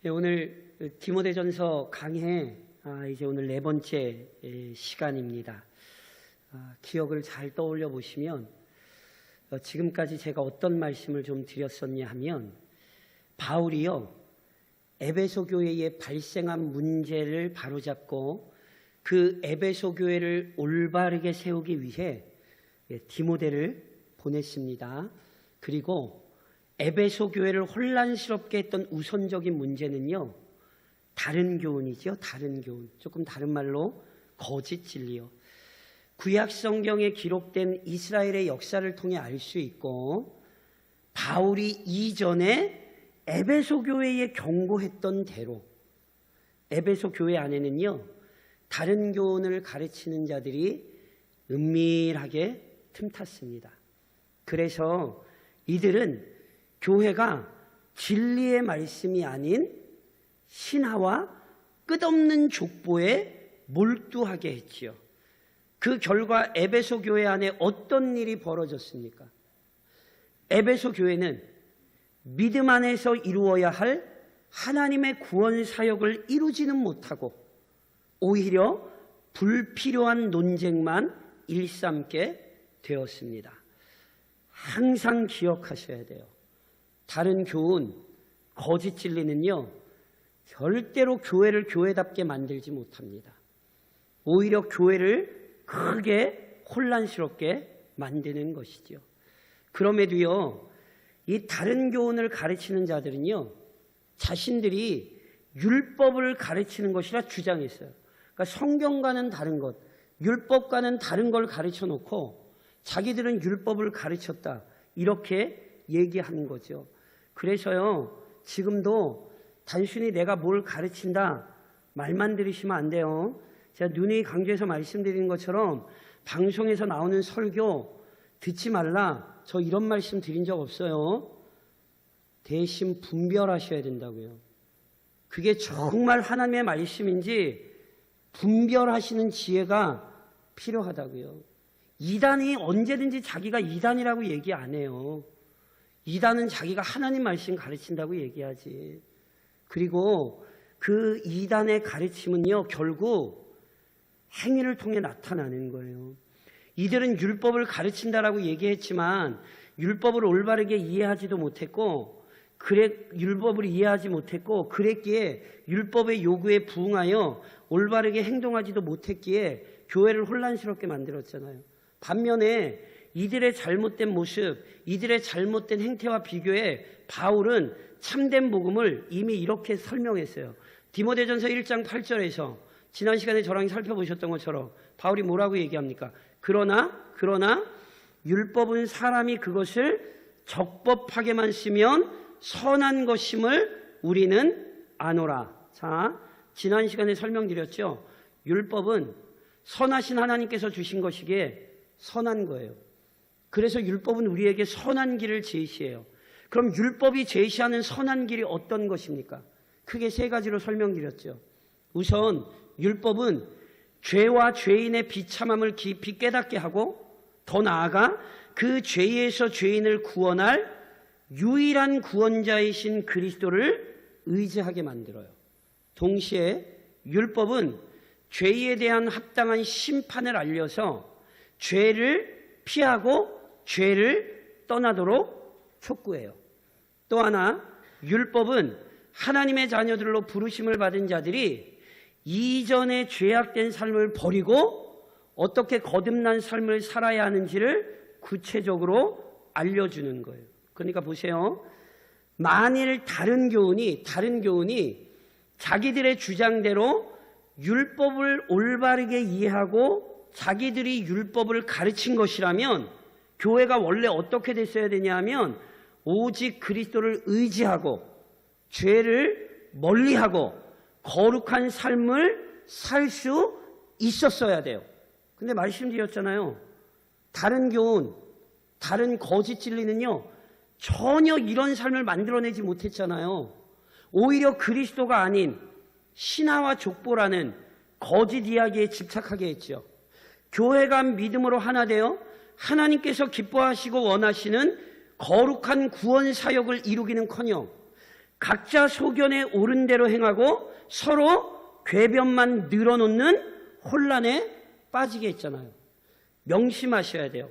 오늘 디모데전서 강해 이제 오늘 4번째 시간입니다. 기억을 잘 떠올려 보시면 지금까지 제가 어떤 말씀을 좀 드렸었냐 하면 바울이요 에베소 교회에 발생한 문제를 바로잡고 그 에베소 교회를 올바르게 세우기 위해 디모데를 보냈습니다. 그리고 에베소 교회를 혼란스럽게 했던 우선적인 문제는요 다른 교훈이죠. 다른 교훈. 조금 다른 말로 거짓 진리요. 구약 성경에 기록된 이스라엘의 역사를 통해 알 수 있고 바울이 이전에 에베소 교회에 경고했던 대로 에베소 교회 안에는요 다른 교훈을 가르치는 자들이 은밀하게 틈탔습니다. 그래서 이들은 교회가 진리의 말씀이 아닌 신화와 끝없는 족보에 몰두하게 했지요. 그 결과 에베소 교회 안에 어떤 일이 벌어졌습니까? 에베소 교회는 믿음 안에서 이루어야 할 하나님의 구원 사역을 이루지는 못하고 오히려 불필요한 논쟁만 일삼게 되었습니다. 항상 기억하셔야 돼요. 다른 교훈, 거짓 진리는요 절대로 교회를 교회답게 만들지 못합니다. 오히려 교회를 크게 혼란스럽게 만드는 것이죠. 그럼에도요 이 다른 교훈을 가르치는 자들은요 자신들이 율법을 가르치는 것이라 주장했어요. 그러니까 성경과는 다른 것, 율법과는 다른 걸 가르쳐 놓고 자기들은 율법을 가르쳤다 이렇게 얘기하는 거죠. 그래서요 지금도 단순히 내가 뭘 가르친다 말만 들으시면 안 돼요. 제가 눈이 강조해서 말씀드리는 것처럼 방송에서 나오는 설교 듣지 말라 저 이런 말씀 드린 적 없어요. 대신 분별하셔야 된다고요. 그게 정말 하나님의 말씀인지 분별하시는 지혜가 필요하다고요. 이단이 언제든지 자기가 이단이라고 얘기 안 해요. 이단은 자기가 하나님 말씀 가르친다고 얘기하지. 그리고 그 이단의 가르침은요 결국 행위를 통해 나타나는 거예요. 이들은 율법을 가르친다라고 얘기했지만 율법을 올바르게 이해하지도 못했고 율법을 이해하지 못했고 그랬기에 율법의 요구에 부응하여 올바르게 행동하지도 못했기에 교회를 혼란스럽게 만들었잖아요. 반면에 이들의 잘못된 모습, 이들의 잘못된 행태와 비교해 바울은 참된 복음을 이미 이렇게 설명했어요. 디모데전서 1장 8절에서 지난 시간에 저랑 살펴보셨던 것처럼 바울이 뭐라고 얘기합니까? 그러나 율법은 사람이 그것을 적법하게만 쓰면 선한 것임을 우리는 아노라. 자, 지난 시간에 설명드렸죠. 율법은 선하신 하나님께서 주신 것이기에 선한 거예요. 그래서 율법은 우리에게 선한 길을 제시해요. 그럼 율법이 제시하는 선한 길이 어떤 것입니까? 크게 3가지로 설명드렸죠. 우선 율법은 죄와 죄인의 비참함을 깊이 깨닫게 하고 더 나아가 그 죄에서 죄인을 구원할 유일한 구원자이신 그리스도를 의지하게 만들어요. 동시에 율법은 죄에 대한 합당한 심판을 알려서 죄를 피하고 죄를 떠나도록 촉구해요. 또 하나 율법은 하나님의 자녀들로 부르심을 받은 자들이 이전의 죄악된 삶을 버리고 어떻게 거듭난 삶을 살아야 하는지를 구체적으로 알려주는 거예요. 그러니까 보세요. 만일 다른 교훈이 자기들의 주장대로 율법을 올바르게 이해하고 자기들이 율법을 가르친 것이라면 교회가 원래 어떻게 됐어야 되냐 하면 오직 그리스도를 의지하고 죄를 멀리하고 거룩한 삶을 살 수 있었어야 돼요. 근데 말씀드렸잖아요. 다른 교훈, 다른 거짓 진리는요 전혀 이런 삶을 만들어내지 못했잖아요. 오히려 그리스도가 아닌 신화와 족보라는 거짓 이야기에 집착하게 했죠. 교회가 믿음으로 하나 되어 하나님께서 기뻐하시고 원하시는 거룩한 구원 사역을 이루기는커녕 각자 소견에 옳은 대로 행하고 서로 궤변만 늘어놓는 혼란에 빠지게 했잖아요. 명심하셔야 돼요.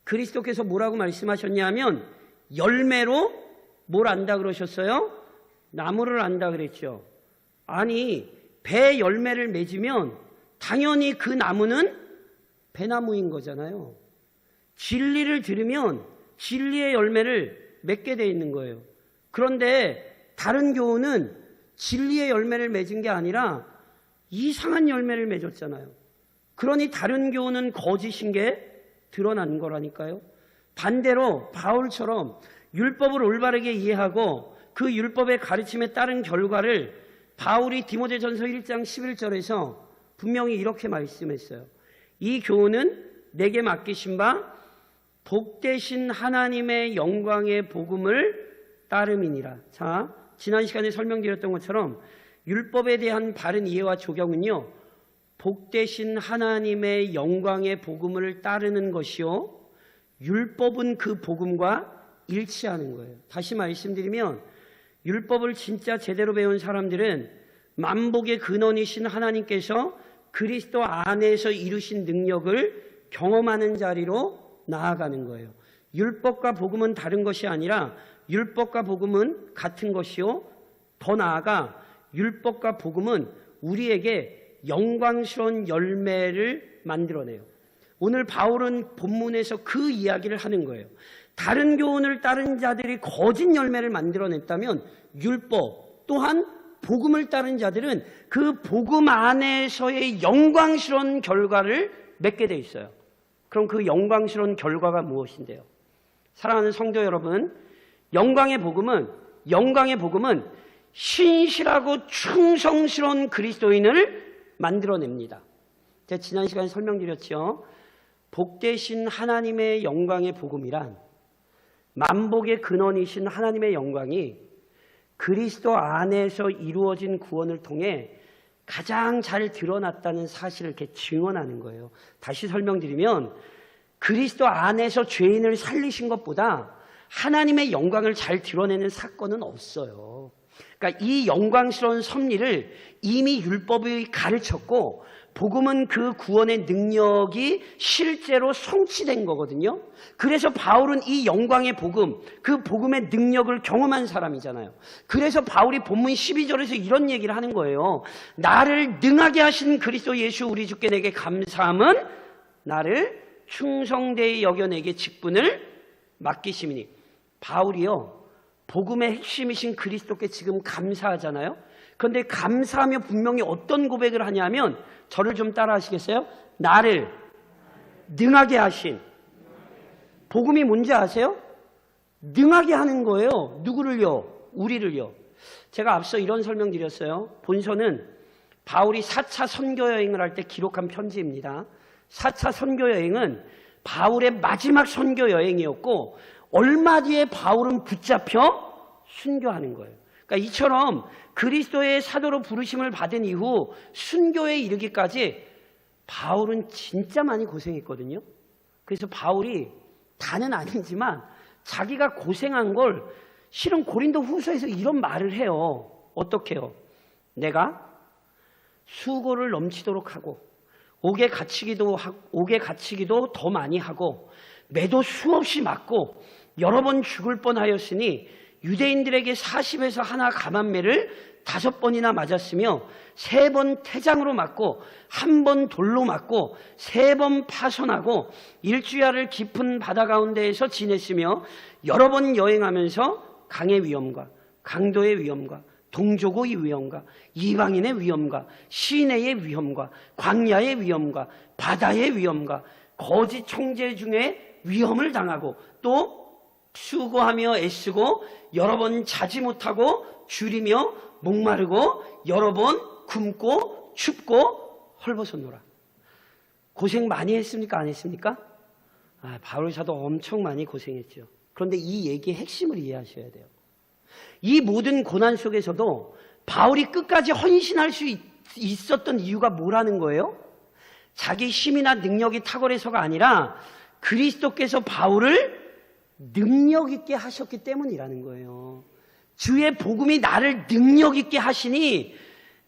그리스도께서 뭐라고 말씀하셨냐면 열매로 뭘 안다 그러셨어요? 나무를 안다 그랬죠. 아니, 배 열매를 맺으면 당연히 그 나무는 배나무인 거잖아요. 진리를 들으면 진리의 열매를 맺게 돼 있는 거예요. 그런데 다른 교훈은 진리의 열매를 맺은 게 아니라 이상한 열매를 맺었잖아요. 그러니 다른 교훈은 거짓인 게 드러난 거라니까요. 반대로 바울처럼 율법을 올바르게 이해하고 그 율법의 가르침에 따른 결과를 바울이 디모데전서 1장 11절에서 분명히 이렇게 말씀했어요. 이 교훈은 내게 맡기신 바 복되신 하나님의 영광의 복음을 따름이니라. 자, 지난 시간에 설명드렸던 것처럼 율법에 대한 바른 이해와 적용은요, 복되신 하나님의 영광의 복음을 따르는 것이요, 율법은 그 복음과 일치하는 거예요. 다시 말씀드리면 율법을 진짜 제대로 배운 사람들은 만복의 근원이신 하나님께서 그리스도 안에서 이루신 능력을 경험하는 자리로 나아가는 거예요. 율법과 복음은 다른 것이 아니라 율법과 복음은 같은 것이요, 더 나아가 율법과 복음은 우리에게 영광스러운 열매를 만들어내요. 오늘 바울은 본문에서 그 이야기를 하는 거예요. 다른 교훈을 따른 자들이 거짓 열매를 만들어냈다면 율법 또한 복음을 따른 자들은 그 복음 안에서의 영광스러운 결과를 맺게 돼 있어요. 그럼 그 영광스러운 결과가 무엇인데요? 사랑하는 성도 여러분, 영광의 복음은 신실하고 충성스러운 그리스도인을 만들어냅니다. 제가 지난 시간에 설명드렸죠. 복되신 하나님의 영광의 복음이란 만복의 근원이신 하나님의 영광이 그리스도 안에서 이루어진 구원을 통해 가장 잘 드러났다는 사실을 이렇게 증언하는 거예요. 다시 설명드리면 그리스도 안에서 죄인을 살리신 것보다 하나님의 영광을 잘 드러내는 사건은 없어요. 그러니까 이 영광스러운 섭리를 이미 율법이 가르쳤고 복음은 그 구원의 능력이 실제로 성취된 거거든요. 그래서 바울은 이 영광의 복음, 그 복음의 능력을 경험한 사람이잖아요. 그래서 바울이 본문 12절에서 이런 얘기를 하는 거예요. 나를 능하게 하신 그리스도 예수 우리 주께 내게 감사함은 나를 충성되이 여겨 내게 직분을 맡기심이니. 바울이요, 복음의 핵심이신 그리스도께 지금 감사하잖아요. 그런데 감사하며 분명히 어떤 고백을 하냐면, 저를 좀 따라 하시겠어요? 나를 능하게 하신. 복음이 뭔지 아세요? 능하게 하는 거예요. 누구를요? 우리를요. 제가 앞서 이런 설명 드렸어요. 본서는 바울이 4차 선교 여행을 할 때 기록한 편지입니다. 4차 선교 여행은 바울의 마지막 선교 여행이었고 얼마 뒤에 바울은 붙잡혀 순교하는 거예요. 그러니까 이처럼 그리스도의 사도로 부르심을 받은 이후 순교에 이르기까지 바울은 진짜 많이 고생했거든요. 그래서 바울이 다는 아니지만 자기가 고생한 걸 실은 고린도 후서에서 이런 말을 해요. 어떻게 해요? 내가 수고를 넘치도록 하고 옥에 갇히기도 더 많이 하고 매도 수없이 맞고 여러 번 죽을 뻔하였으니 유대인들에게 40에서 하나 감한매를 5번이나 맞았으며 3번 태장으로 맞고 1번 돌로 맞고 3번 파손하고 일주야를 깊은 바다 가운데에서 지냈으며 여러 번 여행하면서 강의 위험과 강도의 위험과 동족의 위험과 이방인의 위험과 시내의 위험과 광야의 위험과 바다의 위험과 거짓 총재 중에 위험을 당하고 또 수고하며 애쓰고 여러 번 자지 못하고 줄이며 목마르고 여러 번 굶고 춥고 헐벗었노라. 고생 많이 했습니까? 안 했습니까? 바울 사도 엄청 많이 고생했죠. 그런데 이 얘기의 핵심을 이해하셔야 돼요. 이 모든 고난 속에서도 바울이 끝까지 헌신할 수 있었던 이유가 뭐라는 거예요? 자기 힘이나 능력이 탁월해서가 아니라 그리스도께서 바울을 능력 있게 하셨기 때문이라는 거예요. 주의 복음이 나를 능력 있게 하시니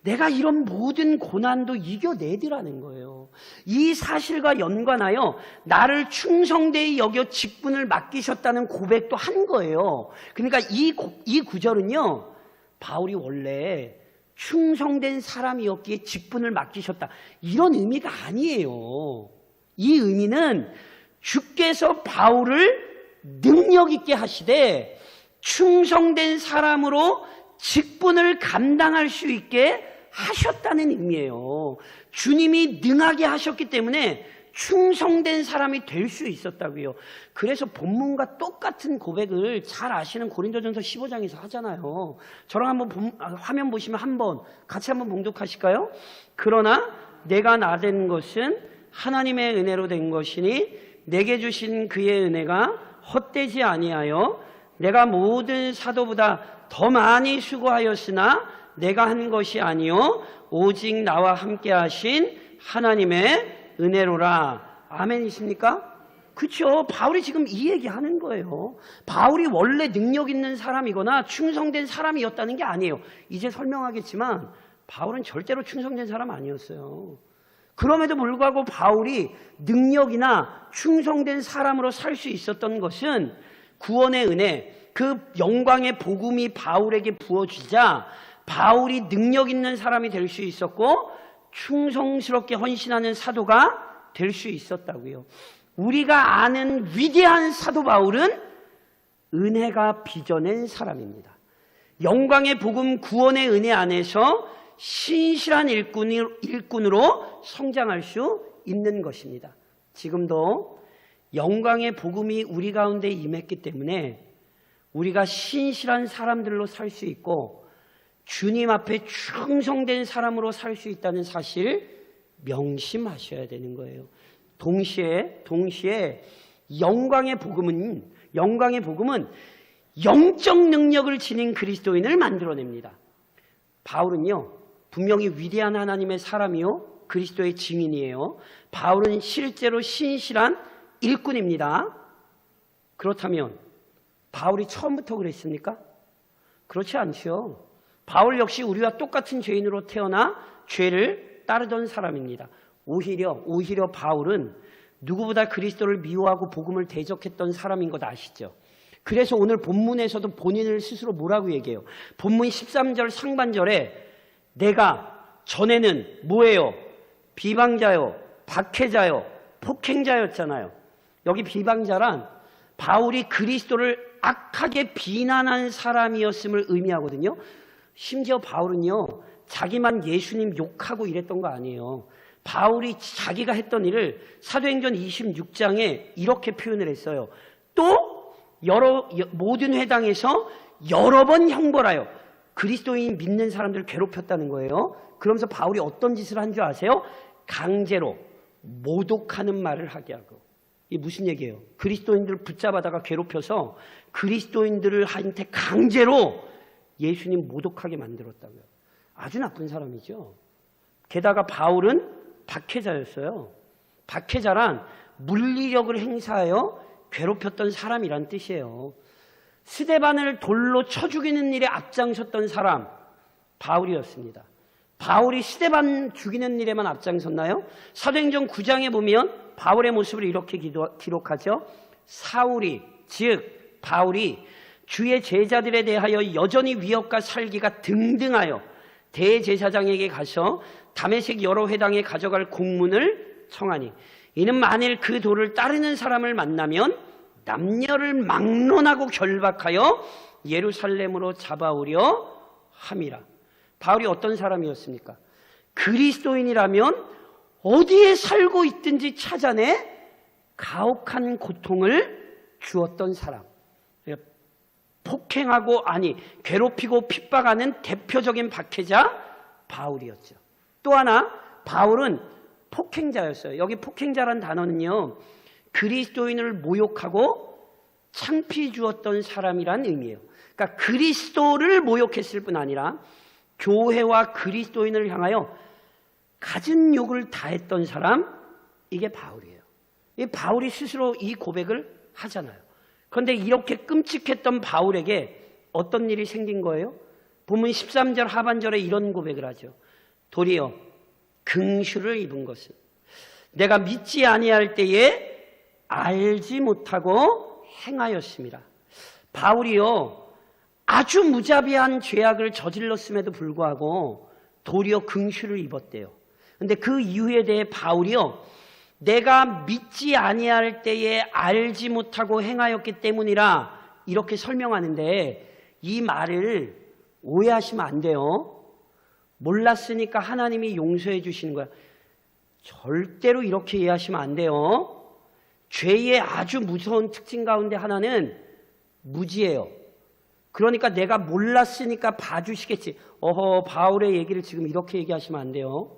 내가 이런 모든 고난도 이겨내더라는 거예요. 이 사실과 연관하여 나를 충성되이 여겨 직분을 맡기셨다는 고백도 한 거예요. 그러니까 이 구절은요, 바울이 원래 충성된 사람이었기에 직분을 맡기셨다, 이런 의미가 아니에요. 이 의미는 주께서 바울을 능력 있게 하시되 충성된 사람으로 직분을 감당할 수 있게 하셨다는 의미예요. 주님이 능하게 하셨기 때문에 충성된 사람이 될 수 있었다고요. 그래서 본문과 똑같은 고백을 잘 아시는 고린도전서 15장에서 하잖아요. 저랑 한번 화면 보시면 같이 한번 봉독하실까요? 그러나 내가 나된 것은 하나님의 은혜로 된 것이니 내게 주신 그의 은혜가 헛되지 아니하여 내가 모든 사도보다 더 많이 수고하였으나 내가 한 것이 아니요 오직 나와 함께 하신 하나님의 은혜로라. 아멘이십니까? 그렇죠. 바울이 지금 이 얘기하는 거예요. 바울이 원래 능력 있는 사람이거나 충성된 사람이었다는 게 아니에요. 이제 설명하겠지만 바울은 절대로 충성된 사람 아니었어요. 그럼에도 불구하고 바울이 능력이나 충성된 사람으로 살 수 있었던 것은 구원의 은혜, 그 영광의 복음이 바울에게 부어지자 바울이 능력 있는 사람이 될 수 있었고 충성스럽게 헌신하는 사도가 될 수 있었다고요. 우리가 아는 위대한 사도 바울은 은혜가 빚어낸 사람입니다. 영광의 복음, 구원의 은혜 안에서 신실한 일꾼으로 성장할 수 있는 것입니다. 지금도 영광의 복음이 우리 가운데 임했기 때문에 우리가 신실한 사람들로 살 수 있고 주님 앞에 충성된 사람으로 살 수 있다는 사실 명심하셔야 되는 거예요. 동시에 영광의 복음은 영적 능력을 지닌 그리스도인을 만들어냅니다. 바울은요, 분명히 위대한 하나님의 사람이요 그리스도의 증인이에요. 바울은 실제로 신실한 일꾼입니다. 그렇다면 바울이 처음부터 그랬습니까? 그렇지 않죠. 바울 역시 우리와 똑같은 죄인으로 태어나 죄를 따르던 사람입니다. 오히려 바울은 누구보다 그리스도를 미워하고 복음을 대적했던 사람인 것 아시죠? 그래서 오늘 본문에서도 본인을 스스로 뭐라고 얘기해요? 본문 13절 상반절에 내가 전에는 뭐예요? 비방자요, 박해자요, 폭행자였잖아요. 여기 비방자란 바울이 그리스도를 악하게 비난한 사람이었음을 의미하거든요. 심지어 바울은요, 자기만 예수님 욕하고 이랬던 거 아니에요. 바울이 자기가 했던 일을 사도행전 26장에 이렇게 표현을 했어요. 또 모든 회당에서 여러 번 형벌하여 그리스도인 믿는 사람들을 괴롭혔다는 거예요. 그러면서 바울이 어떤 짓을 한 줄 아세요? 강제로 모독하는 말을 하게 하고. 이게 무슨 얘기예요? 그리스도인들을 붙잡아다가 괴롭혀서 그리스도인들한테 강제로 예수님 모독하게 만들었다고요. 아주 나쁜 사람이죠. 게다가 바울은 박해자였어요. 박해자란 물리력을 행사하여 괴롭혔던 사람이란 뜻이에요. 스데반을 돌로 쳐 죽이는 일에 앞장섰던 사람, 바울이었습니다. 바울이 스데반 죽이는 일에만 앞장섰나요? 사도행전 9장에 보면 바울의 모습을 이렇게 기록하죠. 사울이, 즉 바울이 주의 제자들에 대하여 여전히 위협과 살기가 등등하여 대제사장에게 가서 다메섹 여러 회당에 가져갈 공문을 청하니 이는 만일 그 도를 따르는 사람을 만나면 남녀를 막론하고 결박하여 예루살렘으로 잡아오려 함이라. 바울이 어떤 사람이었습니까? 그리스도인이라면 어디에 살고 있든지 찾아내 가혹한 고통을 주었던 사람. 폭행하고 괴롭히고 핍박하는 대표적인 박해자 바울이었죠. 또 하나 바울은 폭행자였어요. 여기 폭행자란 단어는요, 그리스도인을 모욕하고 창피 주었던 사람이란 의미예요. 그러니까 그리스도를 모욕했을 뿐 아니라 교회와 그리스도인을 향하여 갖은 욕을 다했던 사람, 이게 바울이에요. 이 바울이 스스로 이 고백을 하잖아요. 그런데 이렇게 끔찍했던 바울에게 어떤 일이 생긴 거예요? 본문 13절 하반절에 이런 고백을 하죠. 도리어 긍휼을 입은 것은 내가 믿지 아니할 때에 알지 못하고 행하였습니다. 바울이요, 아주 무자비한 죄악을 저질렀음에도 불구하고 도리어 긍휼을 입었대요. 근데 그 이유에 대해 바울이요, 내가 믿지 아니할 때에 알지 못하고 행하였기 때문이라 이렇게 설명하는데, 이 말을 오해하시면 안 돼요. 몰랐으니까 하나님이 용서해 주시는 거야. 절대로 이렇게 이해하시면 안 돼요. 죄의 아주 무서운 특징 가운데 하나는 무지예요. 그러니까 내가 몰랐으니까 봐주시겠지. 바울의 얘기를 지금 이렇게 얘기하시면 안 돼요.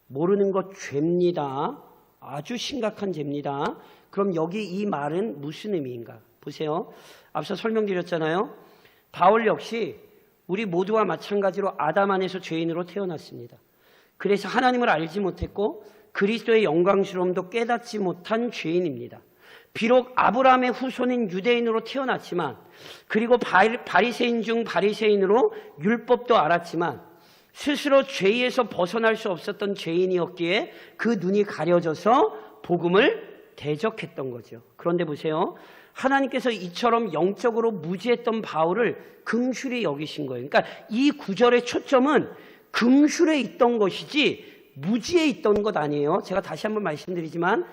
모르는 것 죄입니다. 아주 심각한 죄입니다. 그럼 여기 이 말은 무슨 의미인가? 보세요. 앞서 설명드렸잖아요. 바울 역시 우리 모두와 마찬가지로 아담 안에서 죄인으로 태어났습니다. 그래서 하나님을 알지 못했고 그리스도의 영광스러움도 깨닫지 못한 죄인입니다. 비록 아브라함의 후손인 유대인으로 태어났지만, 그리고 바리새인 중 바리새인으로 율법도 알았지만 스스로 죄에서 벗어날 수 없었던 죄인이었기에 그 눈이 가려져서 복음을 대적했던 거죠. 그런데 보세요. 하나님께서 이처럼 영적으로 무지했던 바울을 긍휼히 여기신 거예요. 그러니까 이 구절의 초점은 긍휼에 있던 것이지 무지에 있던 것 아니에요. 제가 다시 한번 말씀드리지만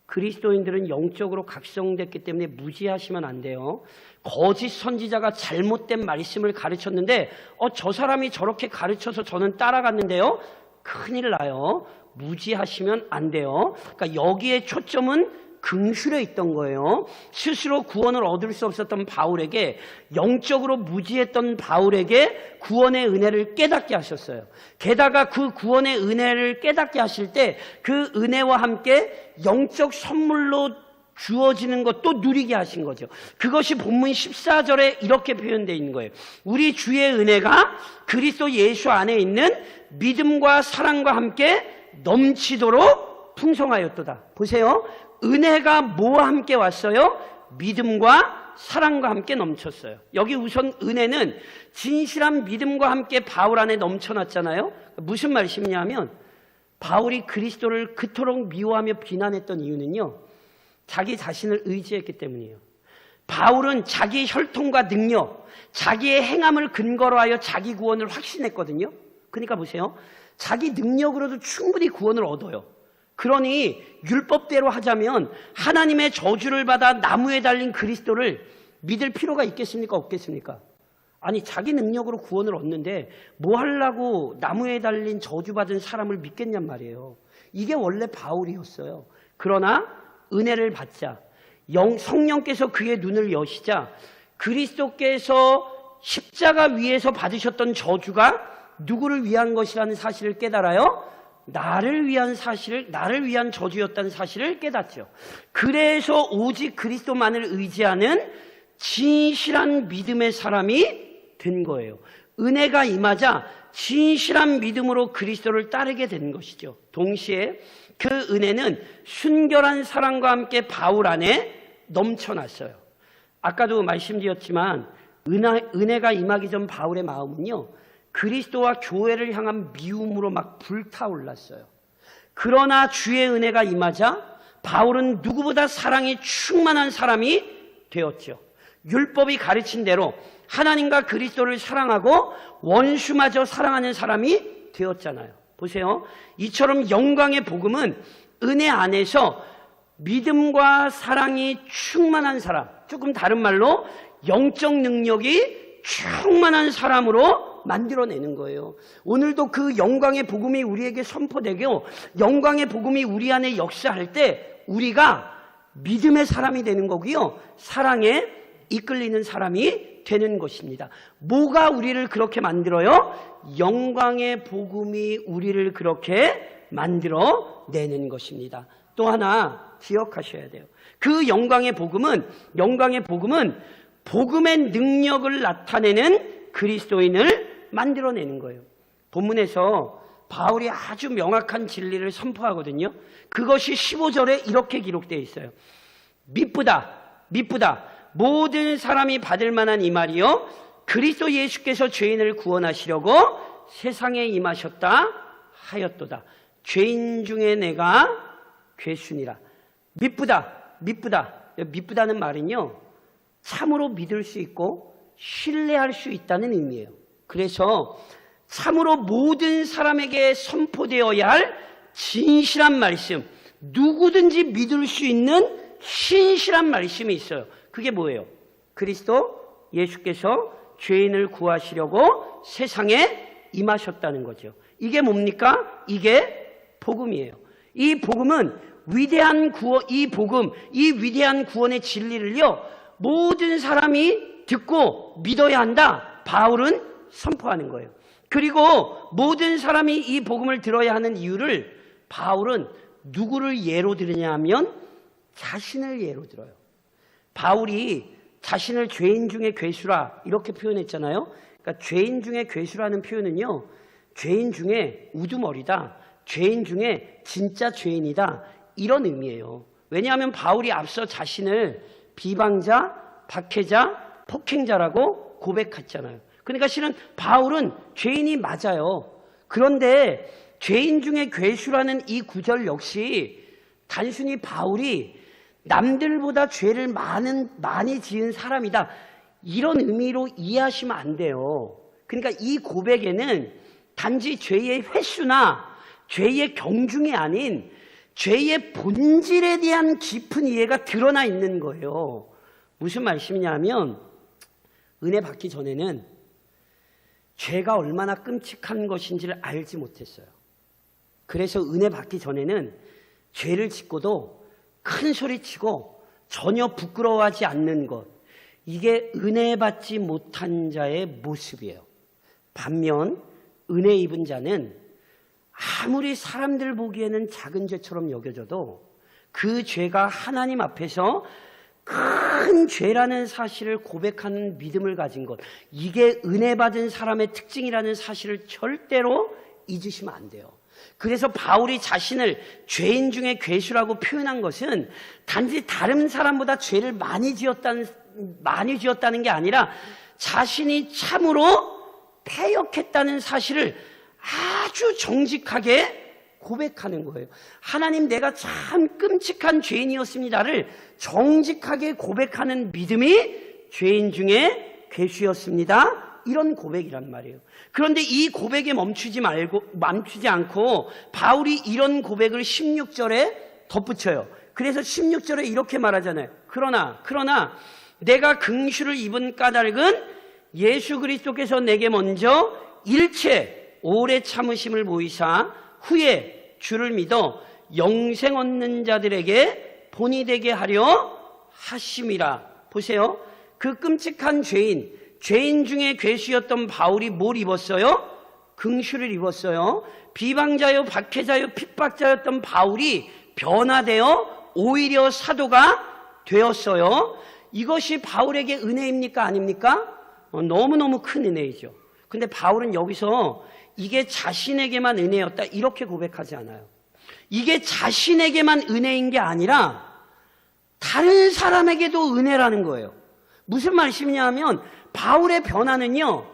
그리스도인들은 영적으로 각성됐기 때문에 무지하시면 안 돼요. 거짓 선지자가 잘못된 말씀을 가르쳤는데 저 사람이 저렇게 가르쳐서 저는 따라갔는데요. 큰일 나요. 무지하시면 안 돼요. 그러니까 여기에 초점은 긍휼에 있던 거예요. 스스로 구원을 얻을 수 없었던 바울에게, 영적으로 무지했던 바울에게 구원의 은혜를 깨닫게 하셨어요. 게다가 그 구원의 은혜를 깨닫게 하실 때 그 은혜와 함께 영적 선물로 주어지는 것도 누리게 하신 거죠. 그것이 본문 14절에 이렇게 표현되어 있는 거예요. 우리 주의 은혜가 그리스도 예수 안에 있는 믿음과 사랑과 함께 넘치도록 풍성하였도다. 보세요. 은혜가 뭐와 함께 왔어요? 믿음과 사랑과 함께 넘쳤어요. 여기 우선 은혜는 진실한 믿음과 함께 바울 안에 넘쳐났잖아요. 무슨 말씀이냐면 바울이 그리스도를 그토록 미워하며 비난했던 이유는요, 자기 자신을 의지했기 때문이에요. 바울은 자기의 혈통과 능력, 자기의 행함을 근거로 하여 자기 구원을 확신했거든요. 그러니까 보세요. 자기 능력으로도 충분히 구원을 얻어요. 그러니 율법대로 하자면 하나님의 저주를 받아 나무에 달린 그리스도를 믿을 필요가 있겠습니까? 없겠습니까? 아니, 자기 능력으로 구원을 얻는데 뭐 하려고 나무에 달린 저주받은 사람을 믿겠냔 말이에요. 이게 원래 바울이었어요. 그러나 은혜를 받자, 성령께서 그의 눈을 여시자 그리스도께서 십자가 위에서 받으셨던 저주가 누구를 위한 것이라는 사실을 깨달아요. 나를 위한 저주였다는 사실을 깨닫죠. 그래서 오직 그리스도만을 의지하는 진실한 믿음의 사람이 된 거예요. 은혜가 임하자 진실한 믿음으로 그리스도를 따르게 된 것이죠. 동시에 그 은혜는 순결한 사랑과 함께 바울 안에 넘쳐났어요. 아까도 말씀드렸지만 은혜가 임하기 전 바울의 마음은요, 그리스도와 교회를 향한 미움으로 막 불타올랐어요. 그러나 주의 은혜가 임하자 바울은 누구보다 사랑이 충만한 사람이 되었죠. 율법이 가르친 대로 하나님과 그리스도를 사랑하고 원수마저 사랑하는 사람이 되었잖아요. 보세요. 이처럼 영광의 복음은 은혜 안에서 믿음과 사랑이 충만한 사람, 조금 다른 말로 영적 능력이 충만한 사람으로 만들어내는 거예요. 오늘도 그 영광의 복음이 우리에게 선포되고 영광의 복음이 우리 안에 역사할 때 우리가 믿음의 사람이 되는 거고요, 사랑에 이끌리는 사람이 되는 것입니다. 뭐가 우리를 그렇게 만들어요? 영광의 복음이 우리를 그렇게 만들어내는 것입니다. 또 하나 기억하셔야 돼요. 그 영광의 복음은 복음의 능력을 나타내는 그리스도인을 만들어내는 거예요. 본문에서 바울이 아주 명확한 진리를 선포하거든요. 그것이 15절에 이렇게 기록되어 있어요. 미쁘다 모든 사람이 받을 만한 이 말이요 그리스도 예수께서 죄인을 구원하시려고 세상에 임하셨다 하였도다. 죄인 중에 내가 괴순이라. 미쁘다는 말은요 참으로 믿을 수 있고 신뢰할 수 있다는 의미예요. 그래서 참으로 모든 사람에게 선포되어야 할 진실한 말씀, 누구든지 믿을 수 있는 신실한 말씀이 있어요. 그게 뭐예요? 그리스도 예수께서 죄인을 구하시려고 세상에 임하셨다는 거죠. 이게 뭡니까? 이게 복음이에요. 이 복음은 위대한 구원, 이 위대한 구원의 진리를요 모든 사람이 듣고 믿어야 한다. 바울은 선포하는 거예요. 그리고 모든 사람이 이 복음을 들어야 하는 이유를 바울은 누구를 예로 들으냐 하면 자신을 예로 들어요. 바울이 자신을 죄인 중에 괴수라 이렇게 표현했잖아요. 그러니까 죄인 중에 괴수라는 표현은요 죄인 중에 우두머리다, 죄인 중에 진짜 죄인이다 이런 의미예요. 왜냐하면 바울이 앞서 자신을 비방자, 박해자, 폭행자라고 고백했잖아요. 그러니까 실은 바울은 죄인이 맞아요. 그런데 죄인 중에 괴수라는 이 구절 역시 단순히 바울이 남들보다 죄를 많이 지은 사람이다 이런 의미로 이해하시면 안 돼요. 그러니까 이 고백에는 단지 죄의 횟수나 죄의 경중이 아닌 죄의 본질에 대한 깊은 이해가 드러나 있는 거예요. 무슨 말씀이냐 하면 은혜 받기 전에는 죄가 얼마나 끔찍한 것인지를 알지 못했어요. 그래서 은혜 받기 전에는 죄를 짓고도 큰 소리 치고 전혀 부끄러워하지 않는 것, 이게 은혜 받지 못한 자의 모습이에요. 반면 은혜 입은 자는 아무리 사람들 보기에는 작은 죄처럼 여겨져도 그 죄가 하나님 앞에서 큰 죄라는 사실을 고백하는 믿음을 가진 것, 이게 은혜 받은 사람의 특징이라는 사실을 절대로 잊으시면 안 돼요. 그래서 바울이 자신을 죄인 중에 괴수라고 표현한 것은 단지 다른 사람보다 죄를 많이 지었다는 게 아니라 자신이 참으로 패역했다는 사실을 아주 정직하게 고백하는 거예요. 하나님, 내가 참 끔찍한 죄인이었습니다를 정직하게 고백하는 믿음이 죄인 중에 괴수였습니다. 이런 고백이란 말이에요. 그런데 이 고백에 멈추지 않고 바울이 이런 고백을 16절에 덧붙여요. 그래서 16절에 이렇게 말하잖아요. 그러나 내가 긍휼을 입은 까닭은 예수 그리스도께서 내게 먼저 일체 오래 참으심을 보이사 후에 주를 믿어 영생 얻는 자들에게 본이 되게 하려 하심이라. 보세요. 그 끔찍한 죄인 중에 괴수였던 바울이 뭘 입었어요? 긍휼을 입었어요. 비방자요 박해자요 핍박자였던 바울이 변화되어 오히려 사도가 되었어요. 이것이 바울에게 은혜입니까? 아닙니까? 너무너무 큰 은혜이죠. 근데 바울은 여기서 이게 자신에게만 은혜였다 이렇게 고백하지 않아요. 이게 자신에게만 은혜인 게 아니라 다른 사람에게도 은혜라는 거예요. 무슨 말씀이냐 하면 바울의 변화는요,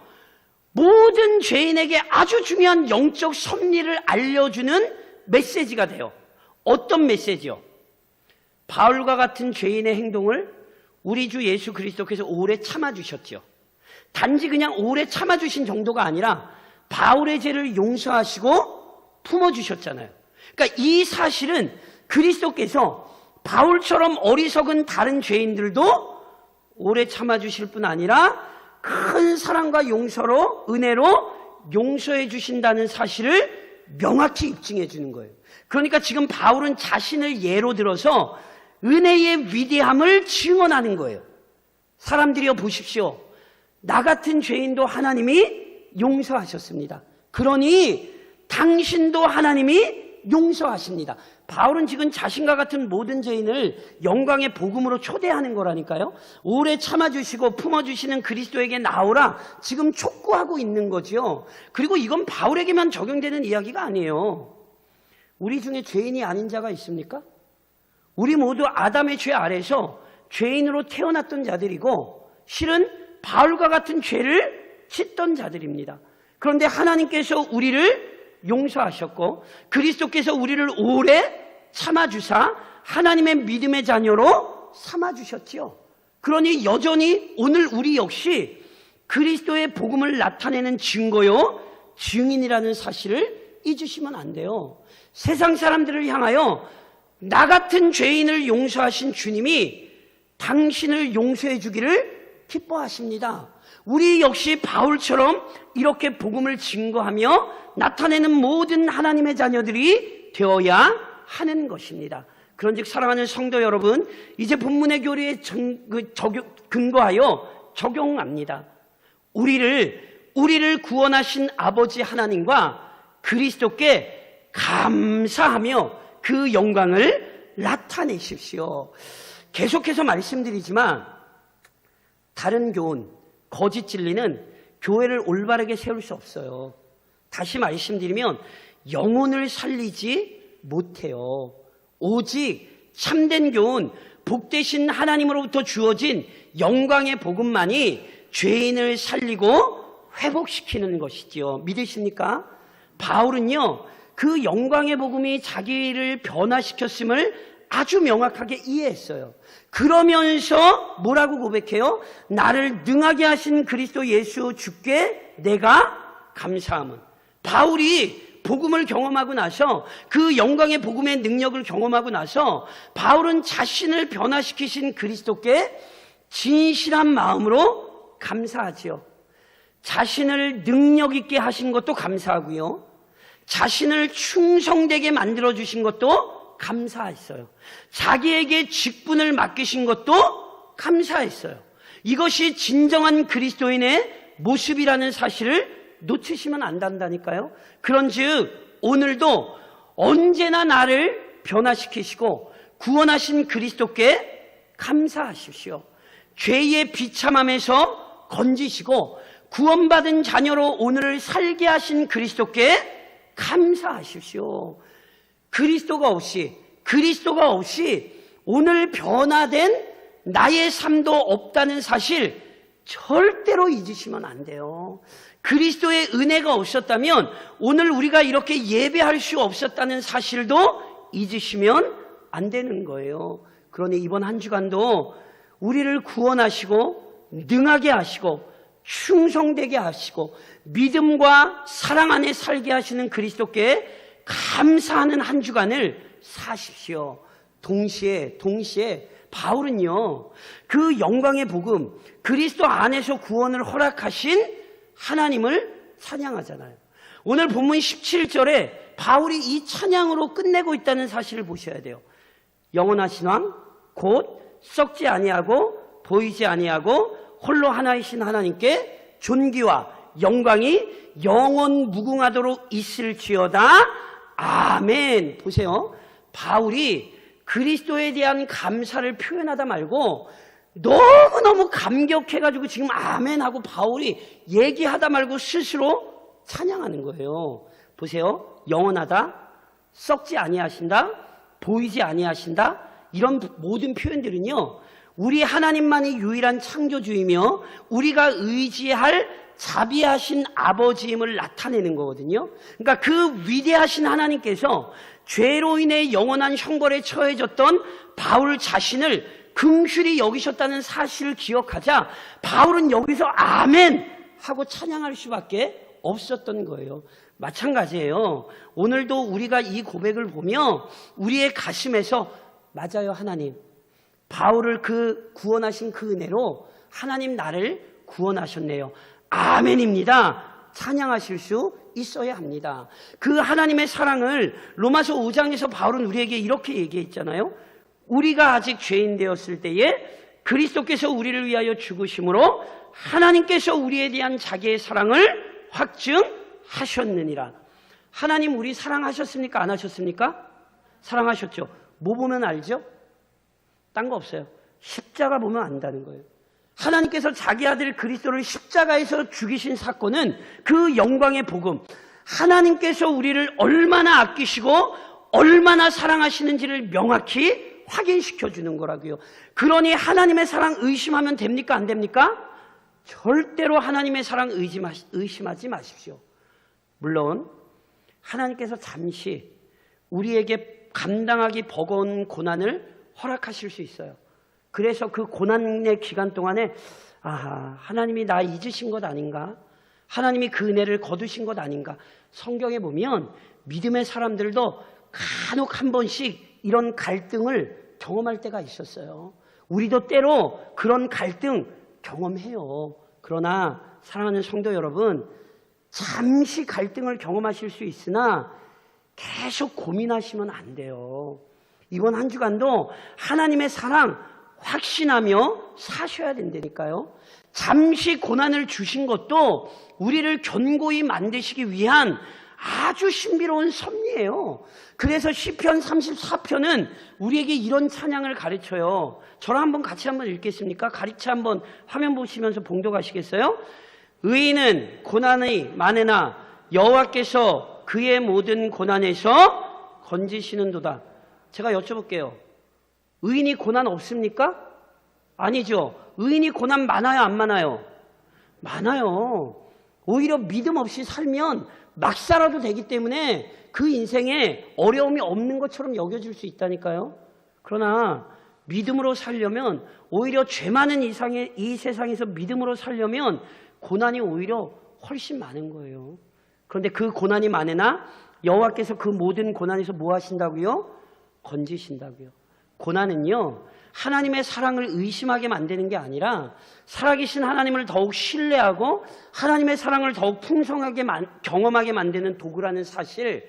모든 죄인에게 아주 중요한 영적 섭리를 알려주는 메시지가 돼요. 어떤 메시지요? 바울과 같은 죄인의 행동을 우리 주 예수 그리스도께서 오래 참아주셨죠. 단지 그냥 오래 참아주신 정도가 아니라 바울의 죄를 용서하시고 품어주셨잖아요. 그러니까 이 사실은 그리스도께서 바울처럼 어리석은 다른 죄인들도 오래 참아주실 뿐 아니라 큰 사랑과 용서로, 은혜로 용서해 주신다는 사실을 명확히 입증해 주는 거예요. 그러니까 지금 바울은 자신을 예로 들어서 은혜의 위대함을 증언하는 거예요. 사람들이여 보십시오. 나 같은 죄인도 하나님이 용서하셨습니다. 그러니 당신도 하나님이 용서하십니다. 바울은 지금 자신과 같은 모든 죄인을 영광의 복음으로 초대하는 거라니까요. 오래 참아주시고 품어주시는 그리스도에게 나오라 지금 촉구하고 있는 거죠. 그리고 이건 바울에게만 적용되는 이야기가 아니에요. 우리 중에 죄인이 아닌 자가 있습니까? 우리 모두 아담의 죄 아래서 죄인으로 태어났던 자들이고 실은 바울과 같은 죄를 짓던 자들입니다. 그런데 하나님께서 우리를 용서하셨고 그리스도께서 우리를 오래 참아주사 하나님의 믿음의 자녀로 삼아주셨지요. 그러니 여전히 오늘 우리 역시 그리스도의 복음을 나타내는 증거요 증인이라는 사실을 잊으시면 안 돼요. 세상 사람들을 향하여 나 같은 죄인을 용서하신 주님이 당신을 용서해 주기를 기뻐하십니다. 우리 역시 바울처럼 이렇게 복음을 증거하며 나타내는 모든 하나님의 자녀들이 되어야 하는 것입니다. 그런즉 사랑하는 성도 여러분, 이제 본문의 교리에 근거하여 적용합니다. 우리를 구원하신 아버지 하나님과 그리스도께 감사하며 그 영광을 나타내십시오. 계속해서 말씀드리지만 다른 교훈, 거짓 진리는 교회를 올바르게 세울 수 없어요. 다시 말씀드리면 영혼을 살리지 못해요. 오직 참된 교훈, 복되신 하나님으로부터 주어진 영광의 복음만이 죄인을 살리고 회복시키는 것이지요. 믿으십니까? 바울은요, 그 영광의 복음이 자기를 변화시켰음을 아주 명확하게 이해했어요. 그러면서 뭐라고 고백해요? 나를 능하게 하신 그리스도 예수 주께 내가 감사함은. 바울이 복음을 경험하고 나서 그 영광의 복음의 능력을 경험하고 나서 바울은 자신을 변화시키신 그리스도께 진실한 마음으로 감사하지요. 자신을 능력 있게 하신 것도 감사하고요. 자신을 충성되게 만들어주신 것도 감사했어요. 자기에게 직분을 맡기신 것도 감사했어요. 이것이 진정한 그리스도인의 모습이라는 사실을 놓치시면 안 된다니까요. 그런즉 오늘도 언제나 나를 변화시키시고 구원하신 그리스도께 감사하십시오. 죄의 비참함에서 건지시고 구원받은 자녀로 오늘을 살게 하신 그리스도께 감사하십시오. 그리스도가 없이 오늘 변화된 나의 삶도 없다는 사실 절대로 잊으시면 안 돼요. 그리스도의 은혜가 없었다면 오늘 우리가 이렇게 예배할 수 없었다는 사실도 잊으시면 안 되는 거예요. 그러니 이번 한 주간도 우리를 구원하시고 능하게 하시고 충성되게 하시고 믿음과 사랑 안에 살게 하시는 그리스도께 감사하는 한 주간을 사십시오. 동시에 바울은요, 그 영광의 복음, 그리스도 안에서 구원을 허락하신 하나님을 찬양하잖아요. 오늘 본문 17절에 바울이 이 찬양으로 끝내고 있다는 사실을 보셔야 돼요. 영원하신 왕, 곧 썩지 아니하고 보이지 아니하고 홀로 하나이신 하나님께 존귀와 영광이 영원 무궁하도록 있을지어다. 아멘. 보세요. 바울이 그리스도에 대한 감사를 표현하다 말고 너무너무 감격해가지고 지금 아멘하고 바울이 얘기하다 말고 스스로 찬양하는 거예요. 보세요. 영원하다, 썩지 아니하신다, 보이지 아니하신다, 이런 모든 표현들은요, 우리 하나님만이 유일한 창조주이며 우리가 의지할 자비하신 아버지임을 나타내는 거거든요. 그러니까 그 위대하신 하나님께서 죄로 인해 영원한 형벌에 처해졌던 바울 자신을 긍휼히 여기셨다는 사실을 기억하자 바울은 여기서 아멘 하고 찬양할 수밖에 없었던 거예요. 마찬가지예요. 오늘도 우리가 이 고백을 보며 우리의 가슴에서 맞아요, 하나님. 바울을 구원하신 그 은혜로 하나님 나를 구원하셨네요. 아멘입니다. 찬양하실 수 있어야 합니다. 그 하나님의 사랑을 로마서 5장에서 바울은 우리에게 이렇게 얘기했잖아요. 우리가 아직 죄인 되었을 때에 그리스도께서 우리를 위하여 죽으심으로 하나님께서 우리에 대한 자기의 사랑을 확증하셨느니라. 하나님 우리 사랑하셨습니까? 안 하셨습니까? 사랑하셨죠. 뭐 보면 알죠? 딴 거 없어요. 십자가 보면 안다는 거예요. 하나님께서 자기 아들 그리스도를 십자가에서 죽이신 사건은 그 영광의 복음, 하나님께서 우리를 얼마나 아끼시고 얼마나 사랑하시는지를 명확히 확인시켜 주는 거라고요. 그러니 하나님의 사랑 의심하면 됩니까? 안 됩니까? 절대로 하나님의 사랑 의심하지 마십시오. 물론 하나님께서 잠시 우리에게 감당하기 버거운 고난을 허락하실 수 있어요. 그래서 그 고난의 기간 동안에 하나님이 나 잊으신 것 아닌가? 하나님이 그 은혜를 거두신 것 아닌가? 성경에 보면 믿음의 사람들도 간혹 한 번씩 이런 갈등을 경험할 때가 있었어요. 우리도 때로 그런 갈등 경험해요. 그러나 사랑하는 성도 여러분, 잠시 갈등을 경험하실 수 있으나 계속 고민하시면 안 돼요. 이번 한 주간도 하나님의 사랑 확신하며 사셔야 된다니까요. 잠시 고난을 주신 것도 우리를 견고히 만드시기 위한 아주 신비로운 섭리예요. 그래서 시편 34편은 우리에게 이런 찬양을 가르쳐요. 저랑 같이 한번 읽겠습니까? 같이 한번 화면 보시면서 봉독하시겠어요? 의인은 고난의 만에나 여호와께서 그의 모든 고난에서 건지시는도다. 제가 여쭤볼게요. 의인이 고난 없습니까? 아니죠. 의인이 고난 많아요, 안 많아요? 많아요. 오히려 믿음 없이 살면 막 살아도 되기 때문에 그 인생에 어려움이 없는 것처럼 여겨질 수 있다니까요. 그러나 믿음으로 살려면 오히려 죄 많은 이 세상에서 믿음으로 살려면 고난이 오히려 훨씬 많은 거예요. 그런데 그 고난이 많으나 여호와께서 그 모든 고난에서 뭐 하신다고요? 건지신다고요. 고난은요, 하나님의 사랑을 의심하게 만드는 게 아니라 살아계신 하나님을 더욱 신뢰하고 하나님의 사랑을 더욱 풍성하게 경험하게 만드는 도구라는 사실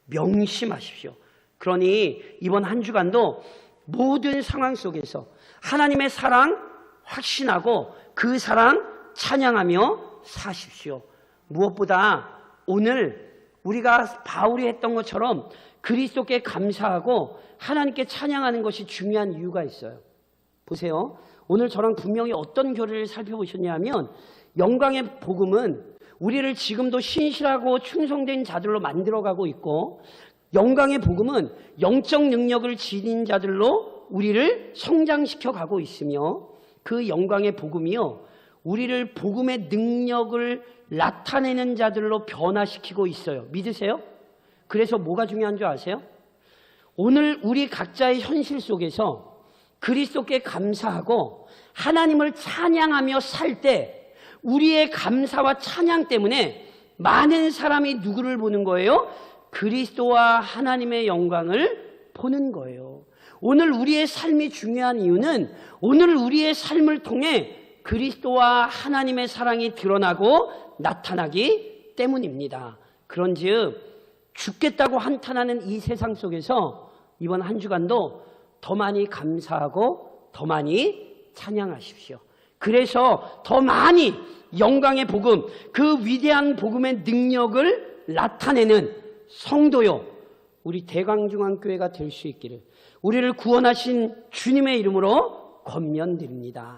명심하십시오. 그러니 이번 한 주간도 모든 상황 속에서 하나님의 사랑 확신하고 그 사랑 찬양하며 사십시오. 무엇보다 오늘 우리가 바울이 했던 것처럼 그리스도께 감사하고 하나님께 찬양하는 것이 중요한 이유가 있어요. 보세요. 오늘 저랑 분명히 어떤 교리를 살펴보셨냐면 영광의 복음은 우리를 지금도 신실하고 충성된 자들로 만들어가고 있고 영광의 복음은 영적 능력을 지닌 자들로 우리를 성장시켜 가고 있으며 그 영광의 복음이요 우리를 복음의 능력을 나타내는 자들로 변화시키고 있어요. 믿으세요? 그래서 뭐가 중요한 줄 아세요? 오늘 우리 각자의 현실 속에서 그리스도께 감사하고 하나님을 찬양하며 살 때 우리의 감사와 찬양 때문에 많은 사람이 누구를 보는 거예요? 그리스도와 하나님의 영광을 보는 거예요. 오늘 우리의 삶이 중요한 이유는 오늘 우리의 삶을 통해 그리스도와 하나님의 사랑이 드러나고 나타나기 때문입니다. 그런즉 죽겠다고 한탄하는 이 세상 속에서 이번 한 주간도 더 많이 감사하고 더 많이 찬양하십시오. 그래서 더 많이 영광의 복음, 그 위대한 복음의 능력을 나타내는 성도요 우리 대강중앙교회가 될 수 있기를 우리를 구원하신 주님의 이름으로 권면드립니다.